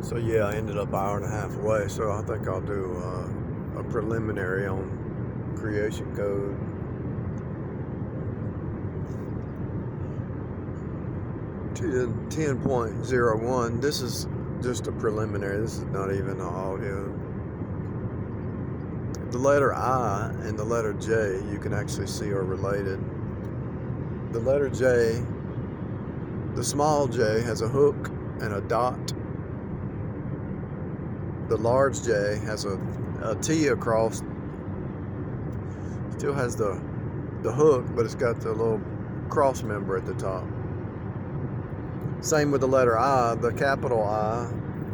So yeah, I ended up an hour and a half away. So I think I'll do a preliminary on creation code. To 10.01. This is just a preliminary. This is not even an audio. The letter I and the letter J you can actually see are related. The letter J, the small J, has a hook and a dot. The large J has a T across. Still has the hook, but it's got the little cross member at the top. Same with the letter I. The capital I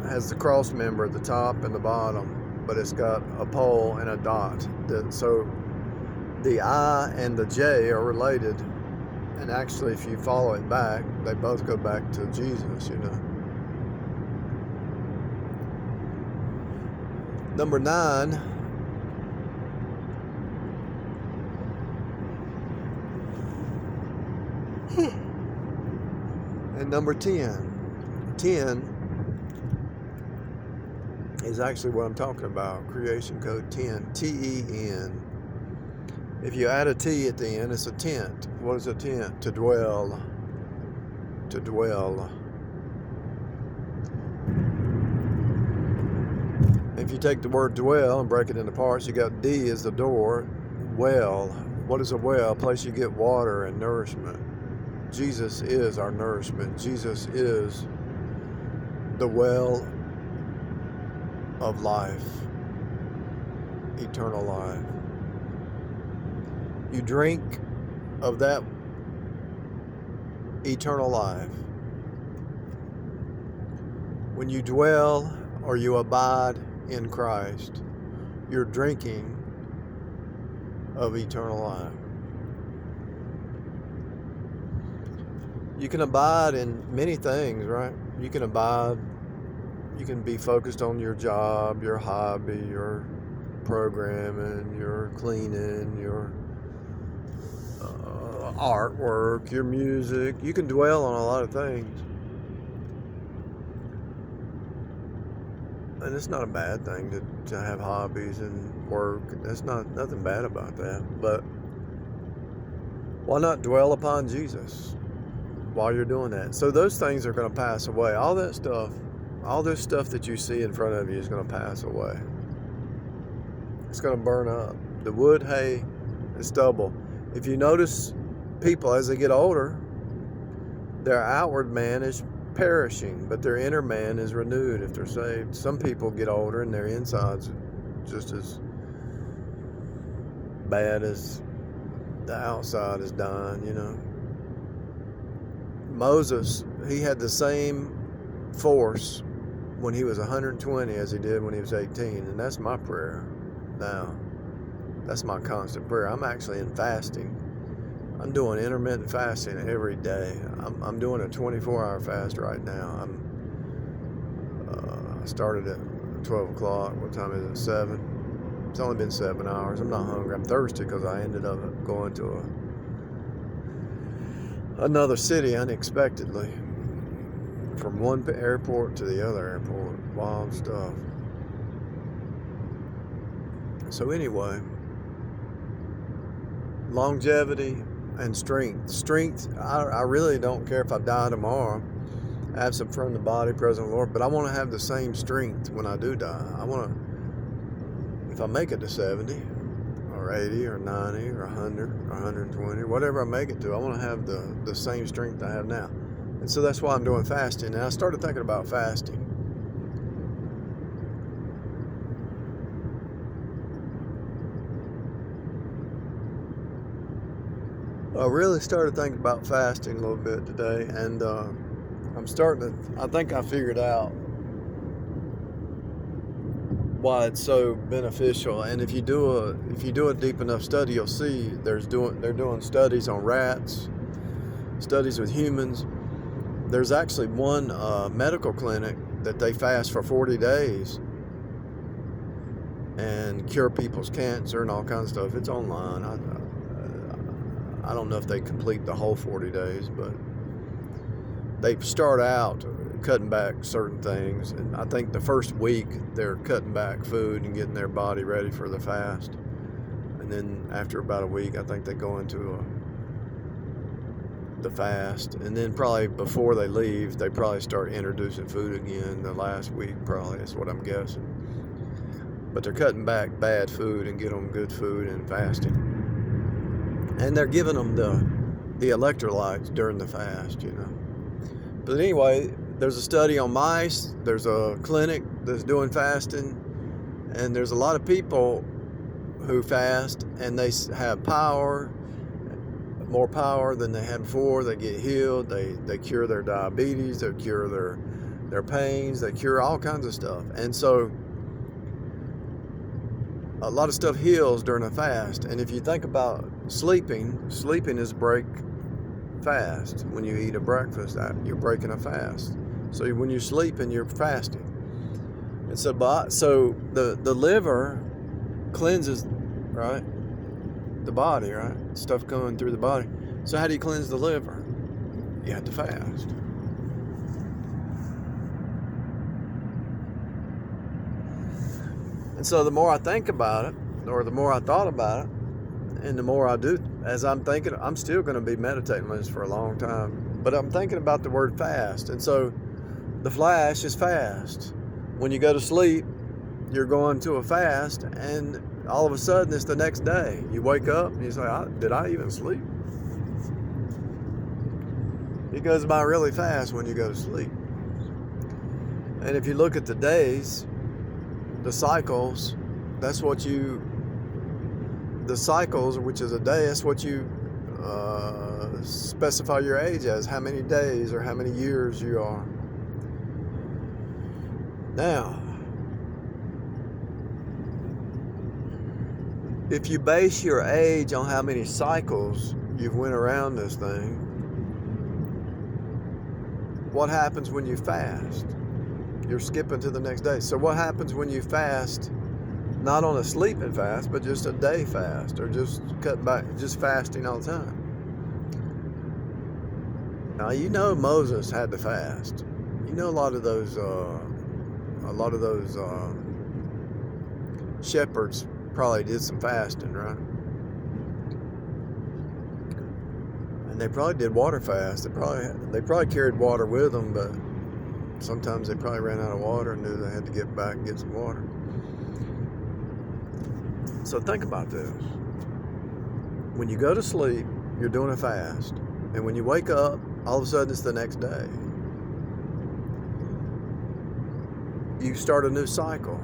has the cross member at the top and the bottom, but it's got a pole and a dot. So the I and the J are related, and actually if you follow it back, they both go back to Jesus, you know. Number 9, and number 10. 10 is actually what I'm talking about. Creation code 10, T-E-N. If you add a T at the end, it's a tent. What is a tent? To dwell. To dwell. If you take the word dwell and break it into parts, you got D is the door. Well. What is a well? A place you get water and nourishment. Jesus is our nourishment. Jesus is the well of life, eternal life. You drink of that eternal life when you dwell or you abide in Christ. You're drinking of eternal life. You can abide in many things, right? You can abide, you can be focused on your job, your hobby, your programming, your cleaning, your artwork, your music. You can dwell on a lot of things. And it's not a bad thing to have hobbies and work. There's nothing bad about that. But why not dwell upon Jesus while you're doing that? So those things are going to pass away. All that stuff, all this stuff that you see in front of you is going to pass away. It's going to burn up. The wood, hay, and stubble. If you notice, people as they get older, their outward man is perishing, but their inner man is renewed if they're saved. Some people get older and their insides just as bad as the outside is dying, you know. Moses, he had the same force when he was 120 as he did when he was 18, and that's my prayer now. That's my constant prayer. I'm actually in fasting. I'm doing intermittent fasting every day. I'm doing a 24-hour fast right now. I started at 12 o'clock. What time is it? 7. It's only been 7 hours. I'm not hungry. I'm thirsty because I ended up going to another city unexpectedly. From one airport to the other airport. Wild stuff. So anyway, longevity and strength. I really don't care if I die tomorrow, absent from the body, present Lord, but I want to have the same strength when I do die. I want to, if I make it to 70 or 80 or 90 or 100 or 120, whatever I make it to, I want to have the same strength I have now. And so that's why I'm doing fasting. And I started thinking about fasting. I really started thinking about fasting a little bit today, and I think I figured out why it's so beneficial. And if you do a deep enough study, you'll see they're doing studies on rats, studies with humans. There's actually one medical clinic that they fast for 40 days and cure people's cancer and all kinds of stuff. It's online. I don't know if they complete the whole 40 days, but they start out cutting back certain things. And I think the first week they're cutting back food and getting their body ready for the fast. And then after about a week, I think they go into the fast. And then probably before they leave, they probably start introducing food again the last week, probably, is what I'm guessing. But they're cutting back bad food and get them good food and fasting. And they're giving them the electrolytes during the fast, you know. But anyway, there's a study on mice. There's a clinic that's doing fasting. And there's a lot of people who fast and they have power, more power than they had before. They get healed. They cure their diabetes. They cure their pains. They cure all kinds of stuff. And so a lot of stuff heals during a fast. And if you think about sleeping is break fast. When you eat a breakfast, you're breaking a fast. So when you're sleeping, you're fasting. And so the liver cleanses, right? The body, right? Stuff going through the body. So how do you cleanse the liver? You have to fast. And so the more I think about it, or the more I thought about it, and the more I do, as I'm thinking, I'm still going to be meditating on this for a long time, but I'm thinking about the word fast. And so the flash is fast. When you go to sleep, you're going to a fast, and all of a sudden it's the next day. You wake up and you say, did I even sleep? It goes by really fast when you go to sleep. And if you look at the days, the cycles, the cycles, which is a day, that's what you specify your age as, how many days or how many years you are. Now, if you base your age on how many cycles you've went around this thing, what happens when you fast? You're skipping to the next day. So what happens when you fast, not on a sleeping fast, but just a day fast, or just cut back, just fasting all the time? Now, you know Moses had to fast. You know a lot of those shepherds probably did some fasting, right? And they probably did water fast. They probably carried water with them, but sometimes they probably ran out of water and knew they had to get back and get some water. So think about this. When you go to sleep, you're doing a fast. And when you wake up, all of a sudden it's the next day. You start a new cycle.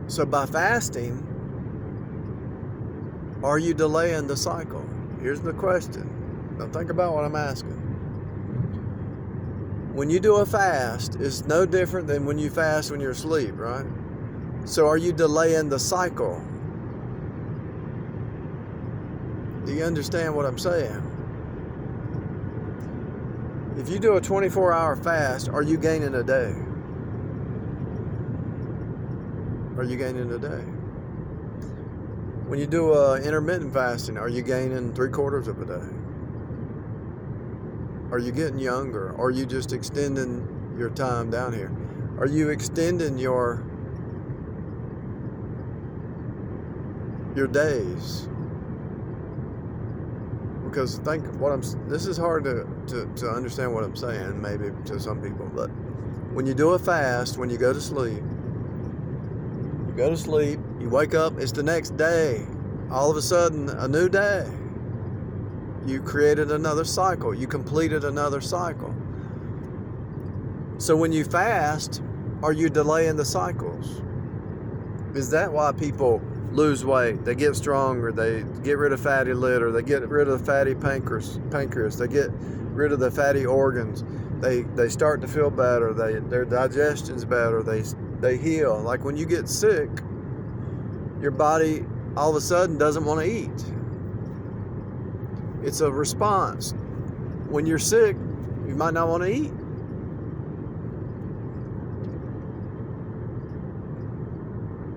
So by fasting, are you delaying the cycle? Here's the question. Now think about what I'm asking. When you do a fast, it's no different than when you fast when you're asleep, right? So are you delaying the cycle? Do you understand what I'm saying? If you do a 24-hour fast, are you gaining a day? Are you gaining a day? When you do intermittent fasting, are you gaining 3/4 of a day? Are you getting younger? Or are you just extending your time down here? Are you extending your days? Because this is hard to understand what I'm saying, maybe to some people, but when you do a fast, when you go to sleep, you wake up, it's the next day. All of a sudden, a new day. You created another cycle. You completed another cycle. So when you fast, are you delaying the cycles? Is that why people lose weight? They get stronger. They get rid of fatty liver. They get rid of the fatty pancreas. They get rid of the fatty organs. They start to feel better. Their digestion's better. They heal. Like when you get sick, your body all of a sudden doesn't want to eat. It's a response. When you're sick, you might not want to eat.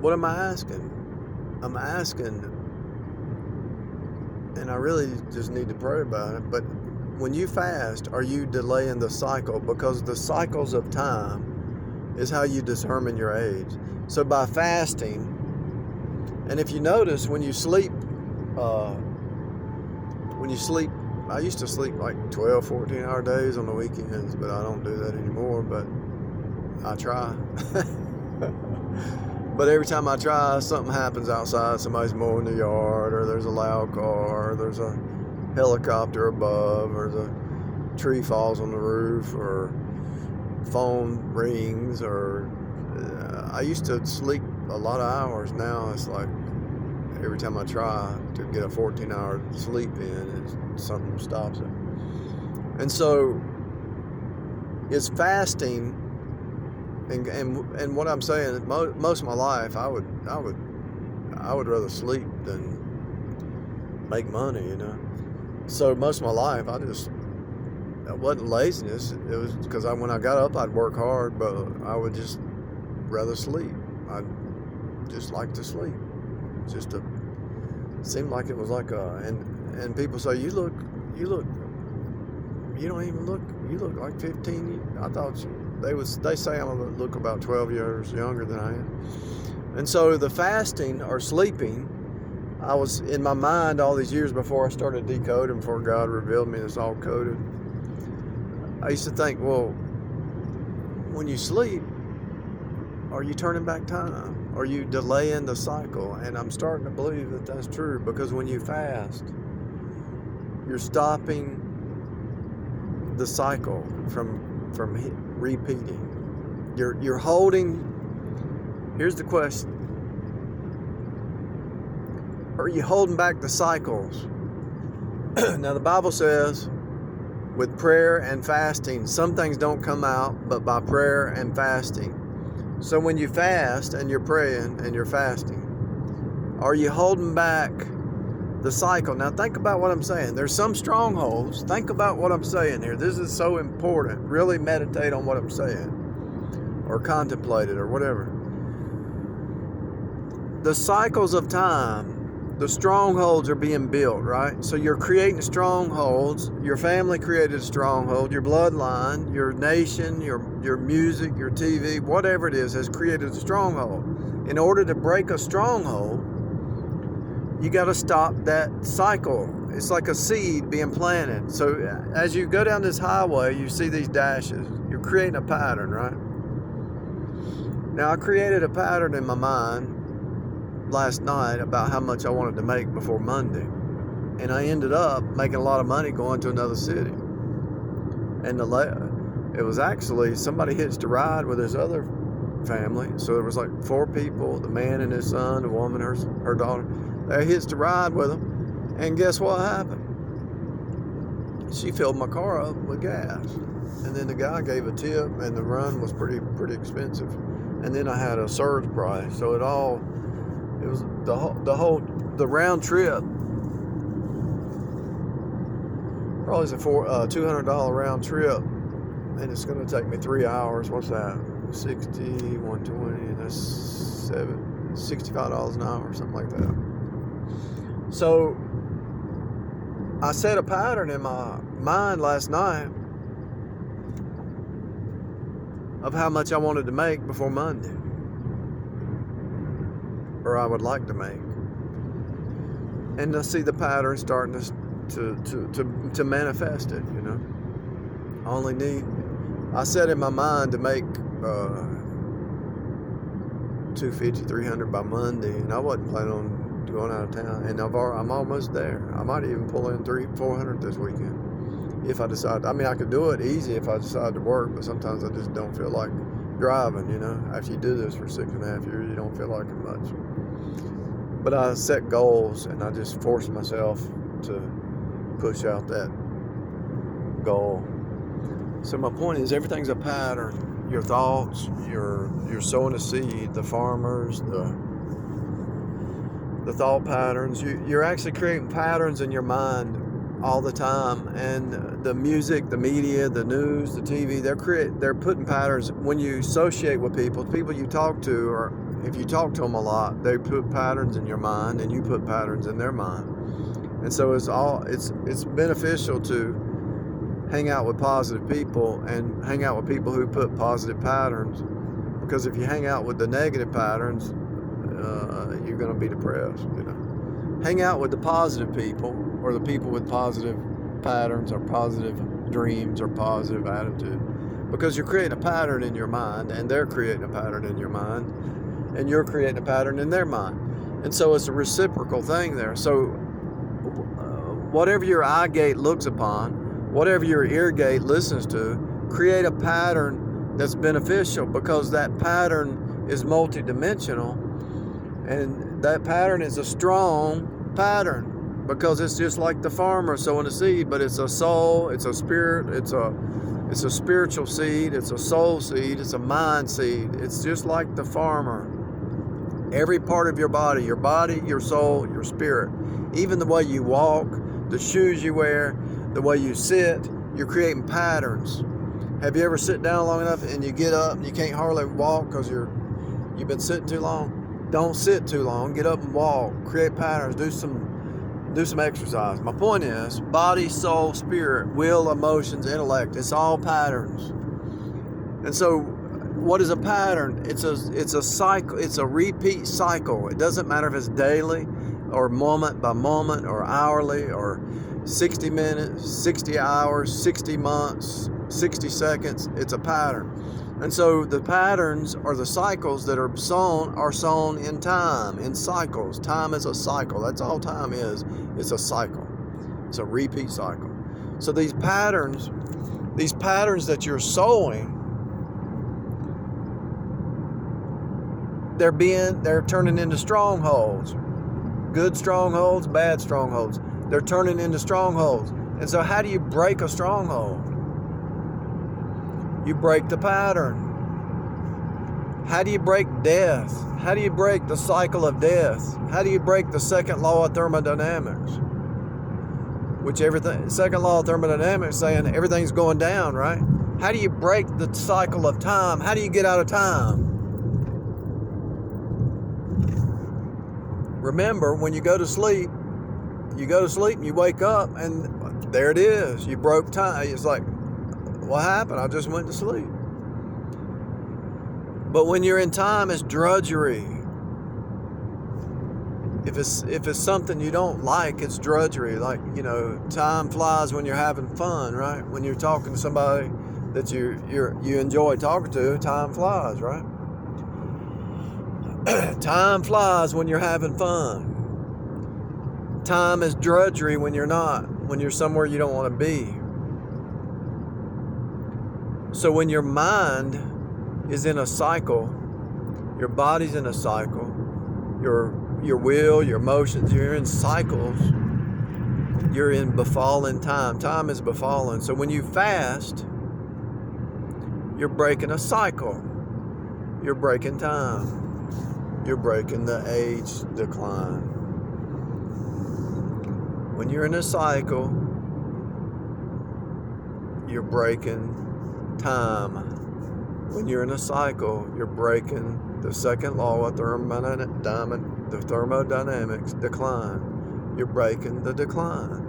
What am I asking? I'm asking, and I really just need to pray about it, but when you fast, are you delaying the cycle? Because the cycles of time is how you determine your age. So by fasting, and if you notice when you sleep, I used to sleep like 12, 14-hour days on the weekends, but I don't do that anymore, but I try. But every time I try, something happens outside. Somebody's mowing the yard, or there's a loud car, or there's a helicopter above, or the tree falls on the roof, or phone rings, or I used to sleep a lot of hours. Now it's like every time I try to get a 14-hour sleep in, something stops it. And so it's fasting. And what I'm saying, most of my life, I would rather sleep than make money, you know. So most of my life, it wasn't laziness. It was because when I got up, I'd work hard, but I would just rather sleep. I'd just like to sleep. It seemed like it was like and people say, you look like 15. I thought they say I'm gonna look about 12 years younger than I am. And so the fasting or sleeping, I was in my mind all these years before I started decoding, before God revealed me it's all coded. I used to think, well, when you sleep, are you turning back time? Are you delaying the cycle? And I'm starting to believe that that's true, because when you fast, you're stopping the cycle from repeating. You're holding. Here's the question: are you holding back the cycles? Now the Bible says, with prayer and fasting, some things don't come out but by prayer and fasting. So when you fast and you're praying and you're fasting, are you holding back the cycle? Now think about what I'm saying. There's some strongholds. Think about what I'm saying here. This is so important. Really meditate on what I'm saying, or contemplate it, or whatever. The cycles of time, the strongholds are being built, right? So you're creating strongholds. Your family created a stronghold. Your bloodline, your nation, your music, your TV, whatever it is, has created a stronghold. In order to break a stronghold, you got to stop that cycle. It's like a seed being planted. So as you go down this highway, you see these dashes. You're creating a pattern, right? Now, I created a pattern in my mind last night about how much I wanted to make before Monday. And I ended up making a lot of money going to another city. And it was actually, somebody hitched a ride with his other family. So there was like 4 people, the man and his son, the woman, her daughter. They hitched a ride with them, and guess what happened? She filled my car up with gas, and then the guy gave a tip, and the run was pretty expensive. And then I had a surge price, so it was the round trip. Probably is a $200 round trip, and it's going to take me 3 hours. What's that? 60, 120, that's $65 an hour, something like that. So I set a pattern in my mind last night of how much I wanted to make before Monday, or I would like to make. And I see the pattern starting to manifest it, you know. I set in my mind to make $250, $300 by Monday, and I wasn't planning on going out of town, and I'm almost there. I might even pull in $300, $400 this weekend if I decide. I mean, I could do it easy if I decide to work, but sometimes I just don't feel like driving, you know. After you do this for 6.5 years, you don't feel like it much. But I set goals, and I just force myself to push out that goal. So my point is, everything's a pattern. Your thoughts, you're sowing a seed. The farmers, the thought patterns. You're actually creating patterns in your mind all the time. And the music, the media, the news, the TV, they're putting patterns. When you associate with people you talk to, or if you talk to them a lot, they put patterns in your mind, and you put patterns in their mind. And so it's beneficial to hang out with positive people and hang out with people who put positive patterns. Because if you hang out with the negative patterns, you're going to be depressed. Hang out with the positive people, or the people with positive patterns or positive dreams or positive attitude, because you're creating a pattern in your mind, and they're creating a pattern in your mind, and you're creating a pattern in their mind. And so it's a reciprocal thing there. So whatever your eye gate looks upon, whatever your ear gate listens to, create a pattern that's beneficial, because that pattern is multidimensional, and that pattern is a strong pattern, because it's just like the farmer sowing a seed, but it's a soul, it's a spirit, it's a spiritual seed, it's a soul seed, it's a mind seed. It's just like the farmer. Every part of your body, your soul, your spirit, even the way you walk, the shoes you wear, the way you sit, you're creating patterns. Have you ever sit down long enough and you get up and you can't hardly walk because you've been sitting too long? Don't sit too long. Get up and walk. Create patterns. Do some exercise. My point is, body, soul, spirit, will, emotions, intellect, it's all patterns. And so what is a pattern? It's a cycle. It's a repeat cycle. It doesn't matter if it's daily or moment by moment or hourly or 60 minutes, 60 hours, 60 months, 60 seconds. It's a pattern. And so the patterns or the cycles that are sown in time, in cycles. Time is a cycle. That's all time is. It's a cycle. It's a repeat cycle. So these patterns that you're sowing, they're turning into strongholds. Good strongholds, bad strongholds. They're turning into strongholds. And so how do you break a stronghold? You break the pattern. How do you break death? How do you break the cycle of death? How do you break the second law of thermodynamics? Second law of thermodynamics saying everything's going down, right? How do you break the cycle of time? How do you get out of time? Remember, when you go to sleep and you wake up and there it is. You broke time. It's like, what happened? I just went to sleep. But when you're in time, it's drudgery. If it's something you don't like, it's drudgery. Like, time flies when you're having fun, right? When you're talking to somebody that you enjoy talking to, time flies, right? Time flies when you're having fun. Time is drudgery when you're not, when you're somewhere you don't want to be. So when your mind is in a cycle, your body's in a cycle, your will, your emotions, you're in cycles, you're in befallen time. Time is befallen. So when you fast, you're breaking a cycle. You're breaking time. You're breaking the age decline. When you're in a cycle, you're breaking time. When you're in a cycle, you're breaking the second law of thermodynamics, decline. You're breaking the decline.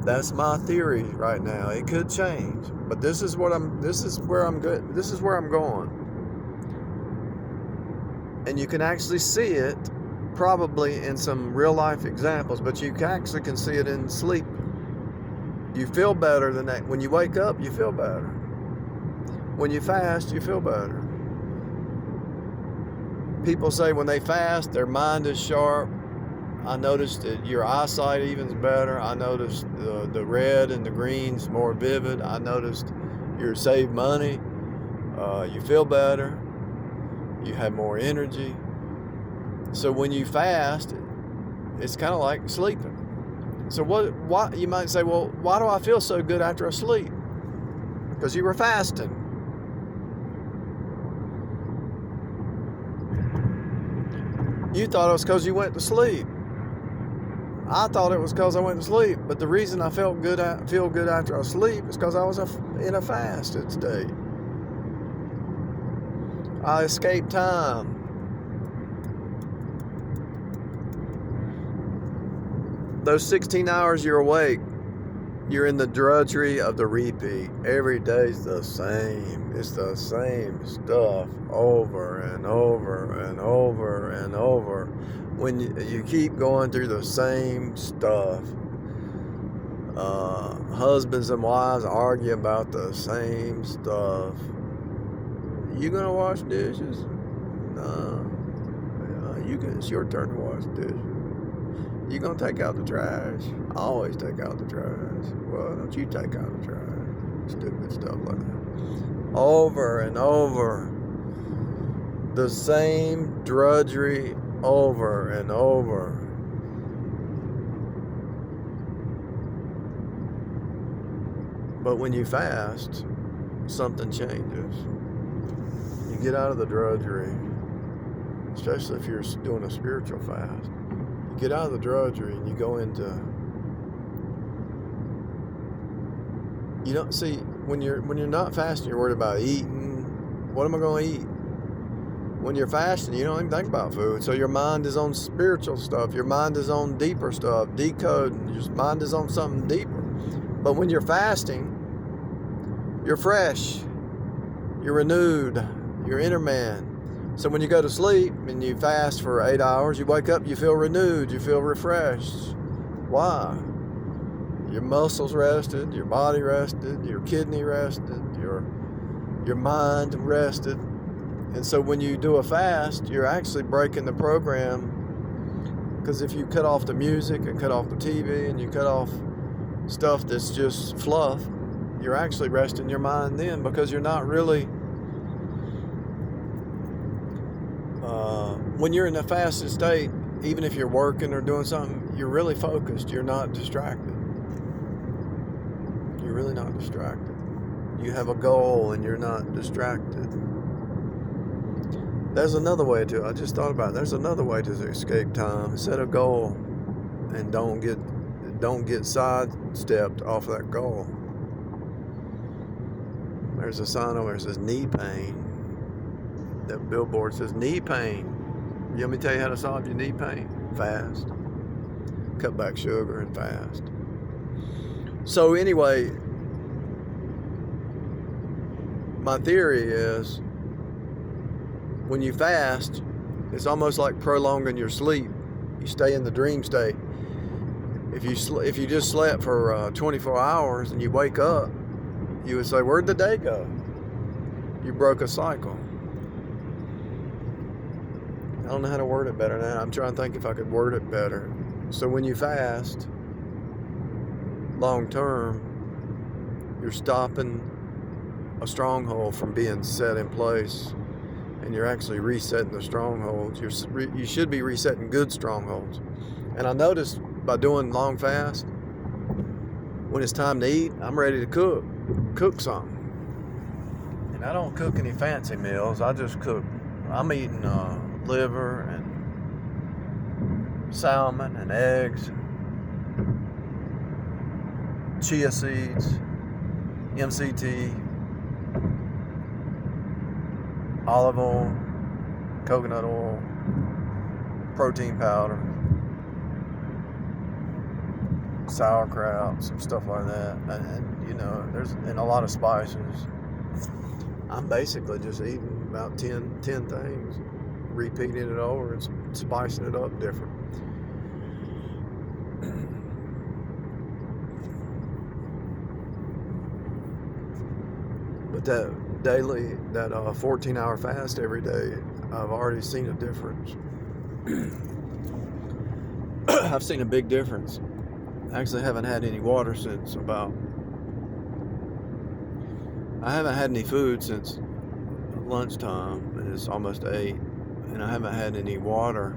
That's my theory right now. It could change, but this is where I'm going. And you can actually see it probably in some real life examples, but you actually can see it in sleep. You feel better than that. When you wake up, you feel better. When you fast, you feel better. People say when they fast, their mind is sharp. I noticed that your eyesight even's better. I noticed the red and the green's more vivid. I noticed you save money. You feel better. You have more energy. So when you fast, it's kind of like sleeping. So what you might say, well, why do I feel so good after I sleep? Because you were fasting. You thought it was because you went to sleep. I thought it was because I went to sleep. But the reason I feel good after I sleep is because I was in a fasted state. I escaped time. Those 16 hours you're awake, You're in the drudgery of the repeat. Every day's the same. It's the same stuff over and over and over and over. When you keep going through the same stuff, husbands and wives argue about the same stuff. You gonna wash dishes? No. It's your turn to wash dishes. You gonna take out the trash? I always take out the trash. Well, don't you take out the trash? Stupid stuff like that. Over and over. The same drudgery over and over. But when you fast, something changes. You get out of the drudgery, especially if you're doing a spiritual fast. You get out of the drudgery and you go into, you don't see, when you're not fasting, you're worried about eating. What am I going to eat? When you're fasting, you don't even think about food. So your mind is on spiritual stuff. Your mind is on deeper stuff, decoding. Your mind is on something deeper. But when you're fasting, you're fresh. You're renewed. Your inner man. So when you go to sleep and you fast for 8 hours, you wake up, you feel renewed, you feel refreshed. Why? Your muscles rested, your body rested, your kidney rested, your mind rested. And so when you do a fast, you're actually breaking the program, because if you cut off the music and cut off the TV and you cut off stuff that's just fluff, you're actually resting your mind then, because you're not really, when you're in a fasted state, even if you're working or doing something, you're really focused. You're not distracted. You're really not distracted. You have a goal and you're not distracted. There's another way to, I just thought about it. There's another way to escape time. Set a goal and don't get sidestepped off that goal. There's a sign over there that says knee pain. That billboard says knee pain. You want me to tell you how to solve your knee pain? Fast. Cut back sugar and fast. So anyway, my theory is, when you fast, it's almost like prolonging your sleep. You stay in the dream state. If you just slept for 24 hours and you wake up, you would say, where'd the day go? You broke a cycle. I don't know how to word it better now. I'm trying to think if I could word it better. So when you fast, long term, you're stopping a stronghold from being set in place, and you're actually resetting the strongholds. You should be resetting good strongholds. And I noticed by doing long fast, when it's time to eat, I'm ready to cook something. And I don't cook any fancy meals. I just cook. I'm eating liver and salmon and eggs, chia seeds, MCT, olive oil, coconut oil, protein powder, sauerkraut, some stuff like that, and you know, there's a lot of spices. I'm basically just eating about 10 things, repeating it over and spicing it up different. But that 14-hour fast every day, I've already seen a difference. I've seen a big difference. I actually haven't had any water since I haven't had any food since lunchtime, and it's almost 8, and I haven't had any water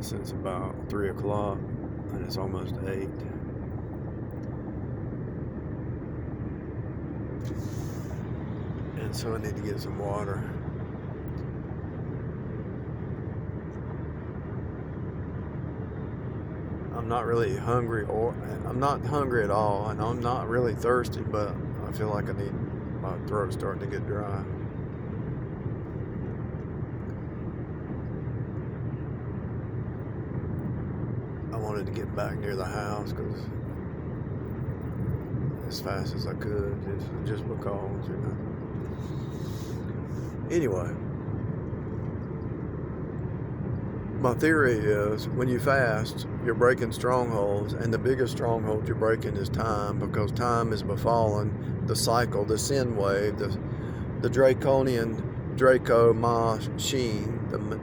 since about 3 o'clock, and it's almost 8. And so I need to get some water. I'm not really hungry, I'm not hungry at all, and I'm not really thirsty, but I feel like my throat's starting to get dry. I wanted to get back near the house because as fast as I could, just because, you know. Anyway, my theory is when you fast, you're breaking strongholds, and the biggest stronghold you're breaking is time, because time is befallen the cycle, the sin wave, the draconian Draco machine.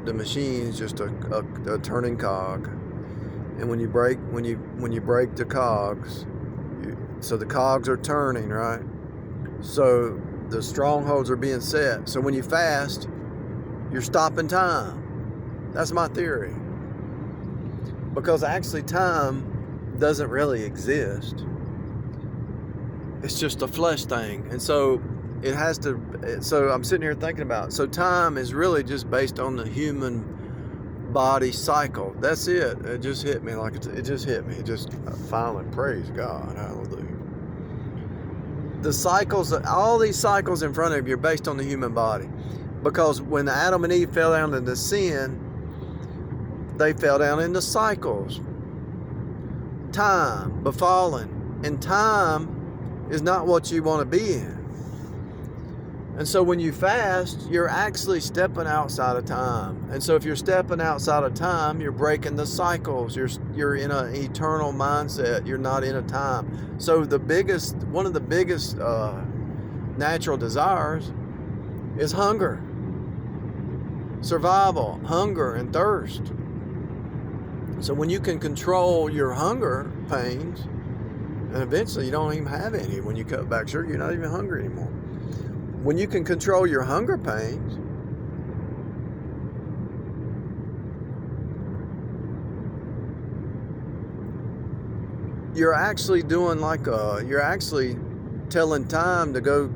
The machine's just a turning cog, and when you break the cogs, so the cogs are turning, right? So the strongholds are being set. So when you fast, you're stopping time. That's my theory. Because actually time doesn't really exist. It's just a flesh thing. And so it has to, so I'm sitting here thinking about, so time is really just based on the human body cycle. That's it. It just hit me like it just hit me. It just finally, praise God, hallelujah. The cycles, all these cycles in front of you are based on the human body. Because when Adam and Eve fell down into sin, they fell down into cycles. Time, befallen. And time is not what you want to be in. And so when you fast, you're actually stepping outside of time. And so if you're stepping outside of time, you're breaking the cycles. You're in an eternal mindset. You're not in a time. So one of the biggest natural desires is hunger. Survival, hunger, and thirst. So when you can control your hunger pains, and eventually you don't even have any. When you cut back sugar, you're not even hungry anymore. When you can control your hunger pains, you're actually doing you're actually telling time to go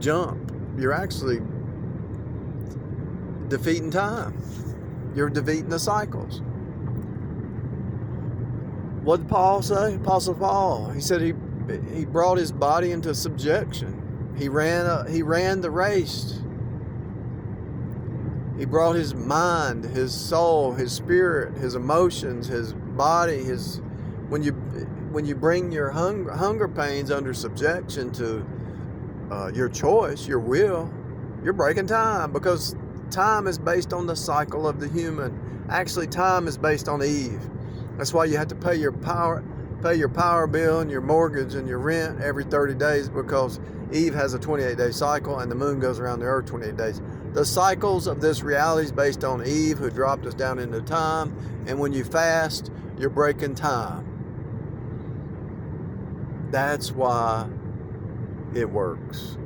jump. You're actually defeating time. You're defeating the cycles. What did Paul say? Apostle Paul. He said he brought his body into subjection. He ran the race. He brought his mind, his soul, his spirit, his emotions, his body, when you bring your hunger pains under subjection to your choice, your will, you're breaking time, because time is based on the cycle of the human. Actually, time is based on Eve. That's why you have to pay your power bill and your mortgage and your rent every 30 days, because Eve has a 28-day cycle and the moon goes around the earth 28 days. The cycles of this reality is based on Eve, who dropped us down into time. And when you fast, you're breaking time. That's why it works.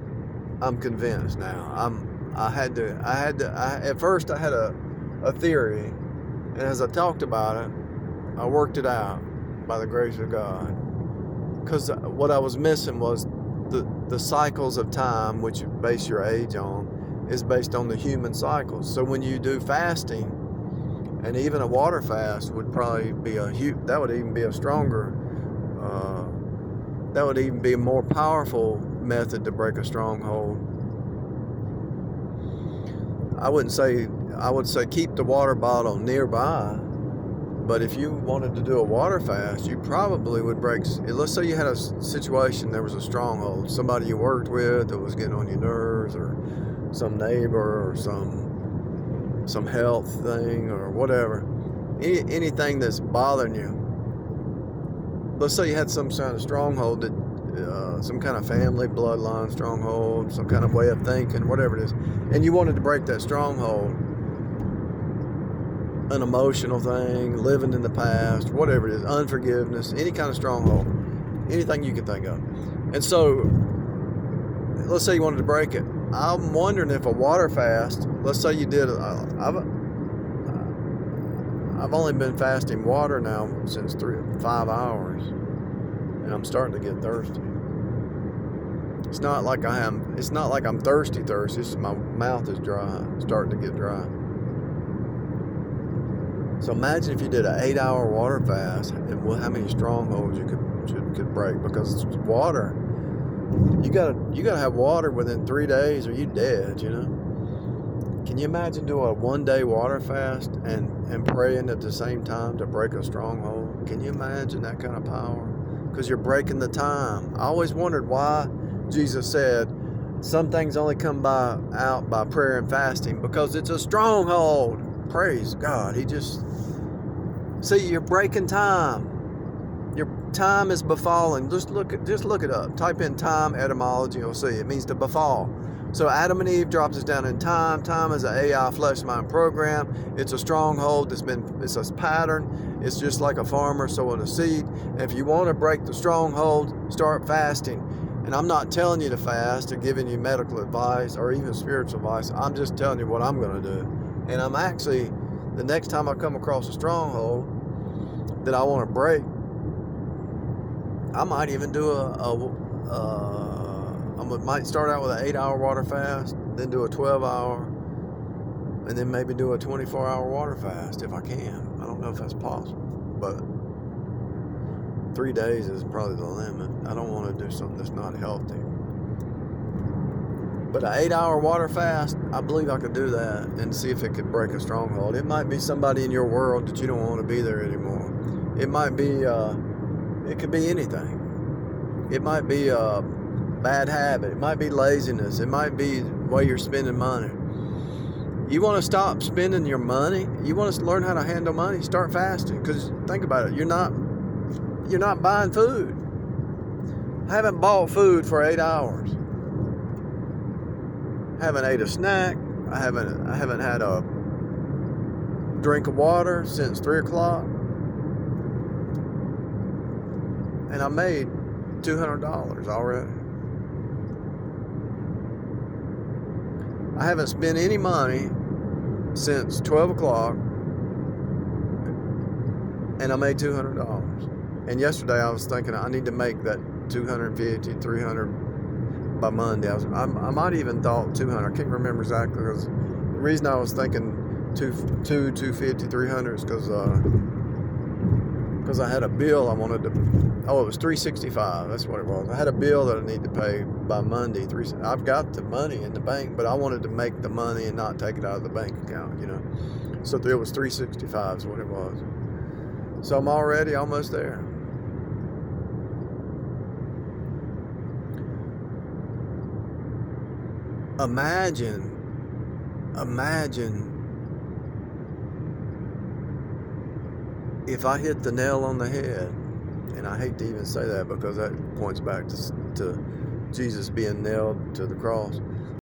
I'm convinced now. At first I had a theory, and as I talked about it, I worked it out by the grace of God. Because what I was missing was the cycles of time, which you base your age on, is based on the human cycles. So when you do fasting, and even a water fast would probably be that would even be a stronger, that would even be a more powerful method to break a stronghold. I would say keep the water bottle nearby. But if you wanted to do a water fast, you probably would break. Let's say you had a situation, there was a stronghold, somebody you worked with that was getting on your nerves, or some neighbor, or some health thing, or whatever. Anything that's bothering you. Let's say you had some kind of stronghold, that some kind of family bloodline stronghold, some kind of way of thinking, whatever it is, and you wanted to break that stronghold. An emotional thing, living in the past, whatever it is, unforgiveness, any kind of stronghold, anything you can think of. And so, let's say you wanted to break it. I'm wondering if a water fast, let's say you did, I've only been fasting water now since 5 hours, and I'm starting to get thirsty. It's not like I'm thirsty, it's just my mouth is dry, starting to get dry. So imagine if you did an 8-hour water fast, and how many strongholds you could break. Because water, you gotta have water within 3 days, or you dead. You know. Can you imagine doing a 1-day water fast and praying at the same time to break a stronghold? Can you imagine that kind of power? Because you're breaking the time. I always wondered why Jesus said some things only come out by prayer and fasting, because it's a stronghold. Praise God. See, you're breaking time. Your time is befalling. Just look it up. Type in time etymology, you'll see. It means to befall. So Adam and Eve drops us down in time. Time is an AI flesh mind program. It's a stronghold it's a pattern. It's just like a farmer sowing a seed. And if you want to break the stronghold, start fasting. And I'm not telling you to fast or giving you medical advice or even spiritual advice. I'm just telling you what I'm going to do. And I'm actually, the next time I come across a stronghold that I want to break, I might even do might start out with an 8-hour water fast, then do a 12-hour, and then maybe do a 24-hour water fast if I can. I don't know if that's possible, but 3 days is probably the limit. I don't want to do something that's not healthy. But an 8-hour water fast, I believe I could do that and see if it could break a stronghold. It might be somebody in your world that you don't want to be there anymore. It might be, it could be anything. It might be a bad habit. It might be laziness. It might be the way you're spending money. You want to stop spending your money? You want to learn how to handle money? Start fasting. Because think about it. You're not buying food. I haven't bought food for 8 hours. Haven't ate a snack. I haven't had a drink of water since 3 o'clock. And I made $200 already. I haven't spent any money since 12 o'clock, and I made $200. And yesterday I was thinking I need to make that 250, 300 by Monday. I might even thought 200. I can't remember exactly, because the reason I was thinking 250, 300 is because I had a bill I wanted to. Oh, it was $365. That's what it was. I had a bill that I need to pay by Monday. I've got the money in the bank, but I wanted to make the money and not take it out of the bank account, So it was $365 is what it was. So I'm already almost there. Imagine if I hit the nail on the head. And I hate to even say that, because that points back to Jesus being nailed to the cross.